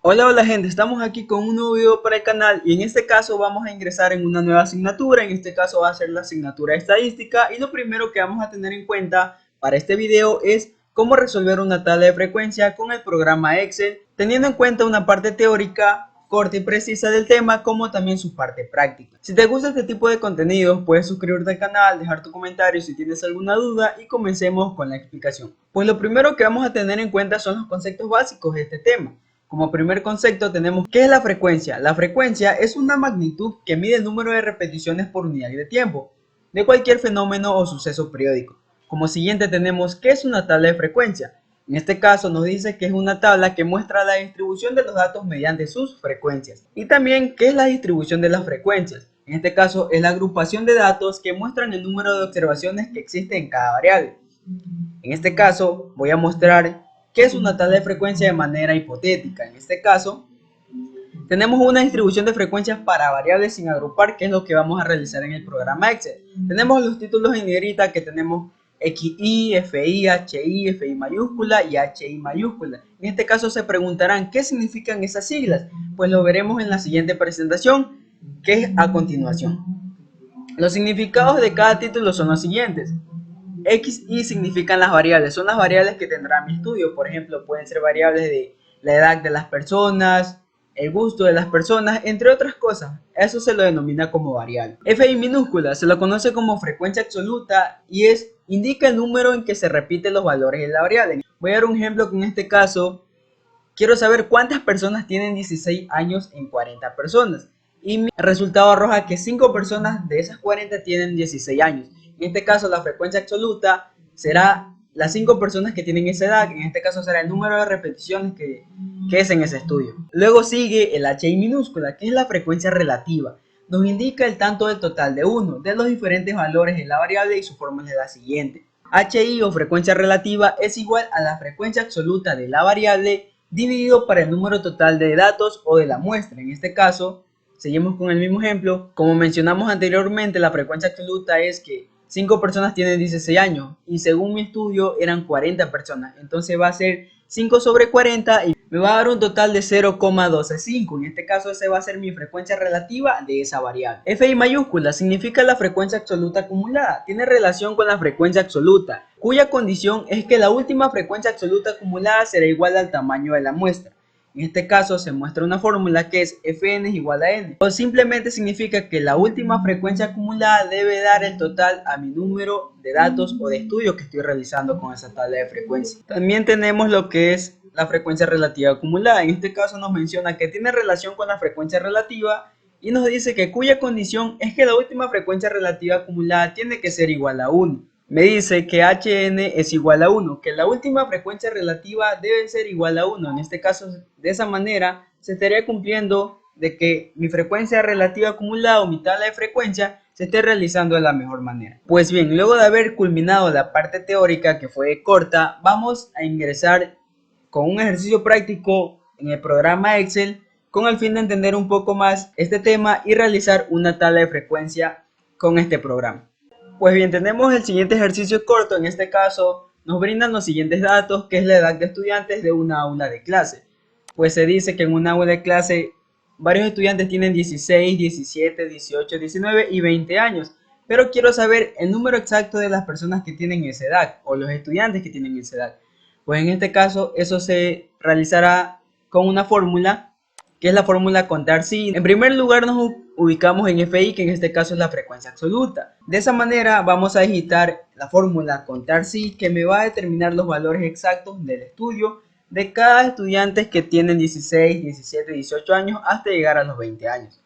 Hola gente, estamos aquí con un nuevo video para el canal y en este caso vamos a ingresar en una nueva asignatura. En este caso va a ser la asignatura de estadística y lo primero que vamos a tener en cuenta para este video es cómo resolver una tabla de frecuencia con el programa Excel, teniendo en cuenta una parte teórica corta y precisa del tema como también su parte práctica. Si te gusta este tipo de contenido puedes suscribirte al canal, dejar tu comentario si tienes alguna duda y comencemos con la explicación. Pues lo primero que vamos a tener en cuenta son los conceptos básicos de este tema. Como primer concepto tenemos ¿qué es la frecuencia? La frecuencia es una magnitud que mide el número de repeticiones por unidad de tiempo de cualquier fenómeno o suceso periódico. Como siguiente tenemos ¿qué es una tabla de frecuencia? En este caso nos dice que es una tabla que muestra la distribución de los datos mediante sus frecuencias. Y también ¿qué es la distribución de las frecuencias? En este caso es la agrupación de datos que muestran el número de observaciones que existe en cada variable. En este caso voy a mostrar qué es una tabla de frecuencia de manera hipotética. En este caso tenemos una distribución de frecuencias para variables sin agrupar, que es lo que vamos a realizar en el programa Excel. Tenemos los títulos en negrita que tenemos XI, FI, HI, FI mayúscula y HI mayúscula. En este caso se preguntarán ¿qué significan esas siglas? Pues lo veremos en la siguiente presentación, que es a continuación. Los significados de cada título son los siguientes. X, Y significan las variables, son las variables que tendrá mi estudio. Por ejemplo, pueden ser variables de la edad de las personas, el gusto de las personas, entre otras cosas. Eso se lo denomina como variable. FI minúscula se lo conoce como frecuencia absoluta y indica el número en que se repiten los valores de la variable. Voy a dar un ejemplo que en este caso quiero saber cuántas personas tienen 16 años en 40 personas. Y mi resultado arroja que 5 personas de esas 40 tienen 16 años. En este caso la frecuencia absoluta será las 5 personas que tienen esa edad, que en este caso será el número de repeticiones que es en ese estudio. Luego sigue el HI minúscula, que es la frecuencia relativa. Nos indica el tanto del total de uno de los diferentes valores de la variable y su fórmula es la siguiente. HI o frecuencia relativa es igual a la frecuencia absoluta de la variable dividido para el número total de datos o de la muestra. En este caso, seguimos con el mismo ejemplo. Como mencionamos anteriormente, la frecuencia absoluta es que 5 personas tienen 16 años y según mi estudio eran 40 personas. Entonces va a ser 5 sobre 40 y me va a dar un total de 0,125. En este caso esa va a ser mi frecuencia relativa de esa variable. FI mayúscula significa la frecuencia absoluta acumulada. Tiene relación con la frecuencia absoluta, cuya condición es que la última frecuencia absoluta acumulada será igual al tamaño de la muestra. En este caso se muestra una fórmula que es Fn es igual a n, o simplemente significa que la última frecuencia acumulada debe dar el total a mi número de datos o de estudios que estoy realizando con esa tabla de frecuencia. También tenemos lo que es la frecuencia relativa acumulada. En este caso nos menciona que tiene relación con la frecuencia relativa y nos dice que cuya condición es que la última frecuencia relativa acumulada tiene que ser igual a 1. Me dice que Hn es igual a 1, que la última frecuencia relativa debe ser igual a 1. En este caso, de esa manera, se estaría cumpliendo de que mi frecuencia relativa acumulada o mi tabla de frecuencia se esté realizando de la mejor manera. Pues bien, luego de haber culminado la parte teórica que fue corta, vamos a ingresar con un ejercicio práctico en el programa Excel con el fin de entender un poco más este tema y realizar una tabla de frecuencia con este programa. Pues bien, tenemos el siguiente ejercicio corto. En este caso nos brindan los siguientes datos, que es la edad de estudiantes de una aula de clase. Pues se dice que en una aula de clase varios estudiantes tienen 16, 17, 18, 19 y 20 años. Pero quiero saber el número exacto de las personas que tienen esa edad o los estudiantes que tienen esa edad. Pues en este caso eso se realizará con una fórmula, que es la fórmula contar si. En primer lugar nos ubicamos en FI, que en este caso es la frecuencia absoluta. De esa manera vamos a digitar la fórmula contar si, que me va a determinar los valores exactos del estudio de cada estudiante que tienen 16, 17, 18 años hasta llegar a los 20 años.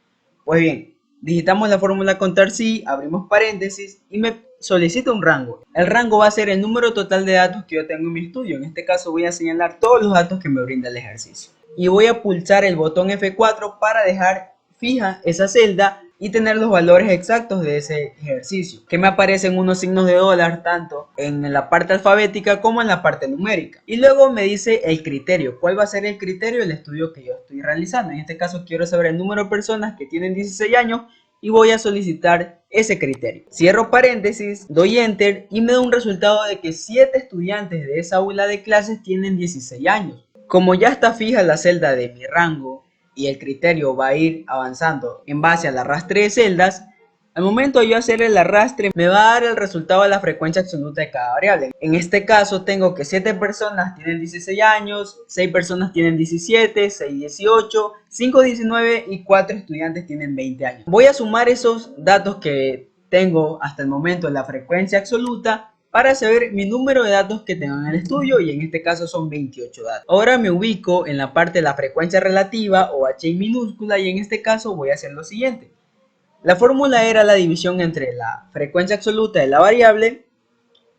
Pues bien, digitamos la fórmula contar si, abrimos paréntesis y me solicita un rango. El rango va a ser el número total de datos que yo tengo en mi estudio. En este caso voy a señalar todos los datos que me brinda el ejercicio. Y voy a pulsar el botón F4 para dejar fija esa celda y tener los valores exactos de ese ejercicio, que me aparecen unos signos de dólar tanto en la parte alfabética como en la parte numérica. Y luego me dice el criterio, cuál va a ser el criterio del estudio que yo estoy realizando. En este caso quiero saber el número de personas que tienen 16 años y voy a solicitar ese criterio. Cierro paréntesis, doy enter y me da un resultado de que 7 estudiantes de esa aula de clases tienen 16 años. Como ya está fija la celda de mi rango y el criterio va a ir avanzando en base al arrastre de celdas, al momento de yo hacer el arrastre me va a dar el resultado de la frecuencia absoluta de cada variable. En este caso tengo que 7 personas tienen 16 años, 6 personas tienen 17, 6 18, 5 19 y 4 estudiantes tienen 20 años. Voy a sumar esos datos que tengo hasta el momento en la frecuencia absoluta para saber mi número de datos que tengo en el estudio, y en este caso son 28 datos. Ahora me ubico en la parte de la frecuencia relativa o H minúscula, y en este caso voy a hacer lo siguiente. La fórmula era la división entre la frecuencia absoluta de la variable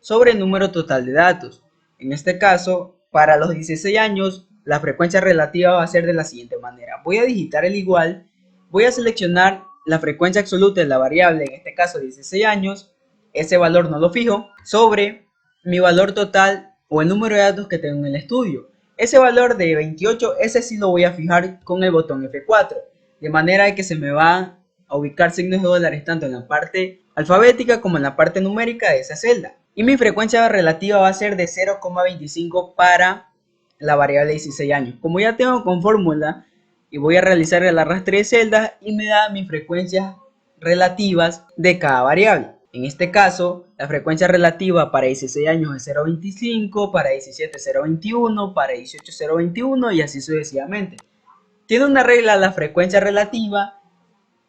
sobre el número total de datos. En este caso, para los 16 años, la frecuencia relativa va a ser de la siguiente manera. Voy a digitar el igual, voy a seleccionar la frecuencia absoluta de la variable, en este caso 16 años, ese valor no lo fijo, sobre mi valor total o el número de datos que tengo en el estudio. Ese valor de 28, ese sí lo voy a fijar con el botón F4, de manera que se me va a ubicar signos de dólares tanto en la parte alfabética como en la parte numérica de esa celda. Y mi frecuencia relativa va a ser de 0,25 para la variable 16 años. Como ya tengo con fórmula, y voy a realizar el arrastre de celdas y me da mis frecuencias relativas de cada variable. En este caso, la frecuencia relativa para 16 años es 0.25, para 17 0.21, para 18 0.21 y así sucesivamente. Tiene una regla la frecuencia relativa,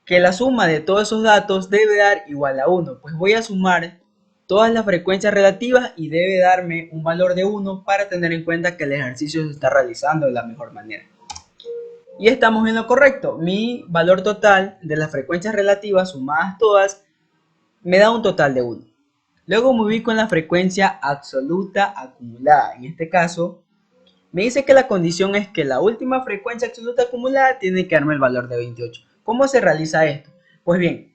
que la suma de todos esos datos debe dar igual a 1, pues voy a sumar todas las frecuencias relativas y debe darme un valor de 1 para tener en cuenta que el ejercicio se está realizando de la mejor manera. Y estamos en lo correcto. Mi valor total de las frecuencias relativas sumadas todas me da un total de 1. Luego me ubico en la frecuencia absoluta acumulada. En este caso, me dice que la condición es que la última frecuencia absoluta acumulada tiene que darme el valor de 28. ¿Cómo se realiza esto? Pues bien,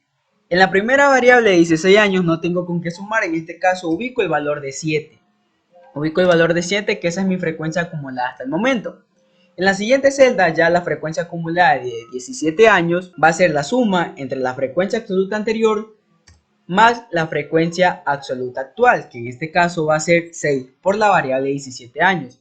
en la primera variable de 16 años no tengo con qué sumar. En este caso ubico el valor de 7. Ubico el valor de 7, que esa es mi frecuencia acumulada hasta el momento. En la siguiente celda, ya la frecuencia acumulada de 17 años va a ser la suma entre la frecuencia absoluta anterior más la frecuencia absoluta actual, que en este caso va a ser 6 por la variable 17 años.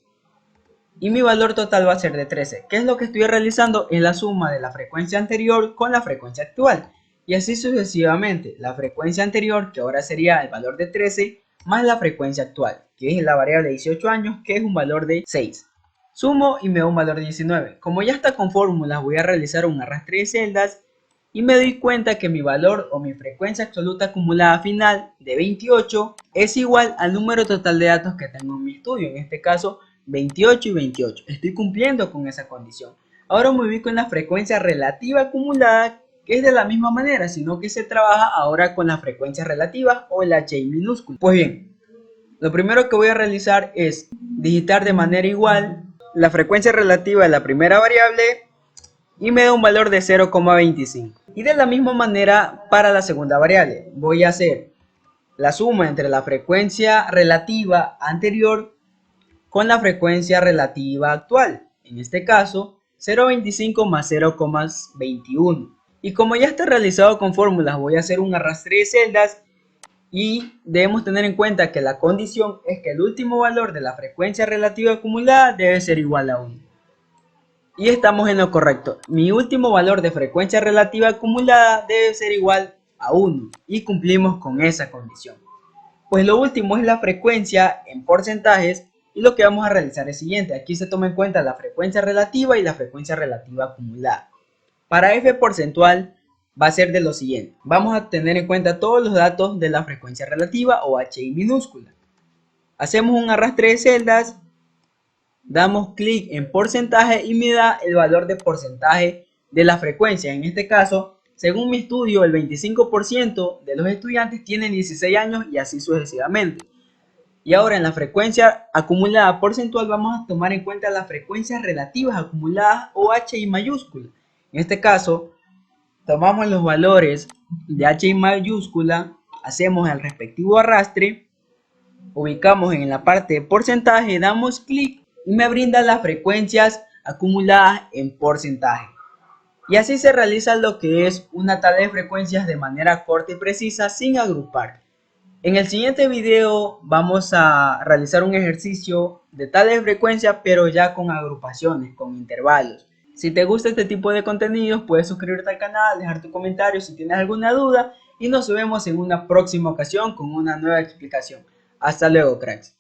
Y mi valor total va a ser de 13. ¿Qué es lo que estoy realizando? Es la suma de la frecuencia anterior con la frecuencia actual. Y así sucesivamente. La frecuencia anterior, que ahora sería el valor de 13, más la frecuencia actual, que es la variable 18 años, que es un valor de 6. Sumo y me da un valor de 19. Como ya está con fórmulas, voy a realizar un arrastre de celdas y me doy cuenta que mi valor o mi frecuencia absoluta acumulada final de 28 es igual al número total de datos que tengo en mi estudio, en este caso 28 y 28. Estoy cumpliendo con esa condición. Ahora me ubico en la frecuencia relativa acumulada, que es de la misma manera, sino que se trabaja ahora con la frecuencia relativa o el H minúsculo. Pues bien, lo primero que voy a realizar es digitar de manera igual la frecuencia relativa de la primera variable y me da un valor de 0,25. Y de la misma manera para la segunda variable, voy a hacer la suma entre la frecuencia relativa anterior con la frecuencia relativa actual. En este caso, 0,25 más 0,21. Y como ya está realizado con fórmulas, voy a hacer un arrastre de celdas y debemos tener en cuenta que la condición es que el último valor de la frecuencia relativa acumulada debe ser igual a 1. Y estamos en lo correcto. Mi último valor de frecuencia relativa acumulada debe ser igual a 1 y cumplimos con esa condición. Pues lo último es la frecuencia en porcentajes y lo que vamos a realizar es el siguiente. Aquí se toma en cuenta la frecuencia relativa y la frecuencia relativa acumulada. Para f porcentual va a ser de lo siguiente. Vamos a tener en cuenta todos los datos de la frecuencia relativa o HI minúscula. Hacemos un arrastre de celdas, damos clic en porcentaje y me da el valor de porcentaje de la frecuencia. En este caso, según mi estudio, el 25% de los estudiantes tienen 16 años y así sucesivamente. Y ahora en la frecuencia acumulada porcentual vamos a tomar en cuenta las frecuencias relativas acumuladas o HI mayúscula. En este caso, tomamos los valores de HI mayúscula, hacemos el respectivo arrastre, ubicamos en la parte de porcentaje, damos clic y me brinda las frecuencias acumuladas en porcentaje. Y así se realiza lo que es una tabla de frecuencias de manera corta y precisa sin agrupar. En el siguiente video vamos a realizar un ejercicio de tales frecuencias, pero ya con agrupaciones, con intervalos. Si te gusta este tipo de contenidos, puedes suscribirte al canal, dejar tu comentario si tienes alguna duda y nos vemos en una próxima ocasión con una nueva explicación. Hasta luego, cracks.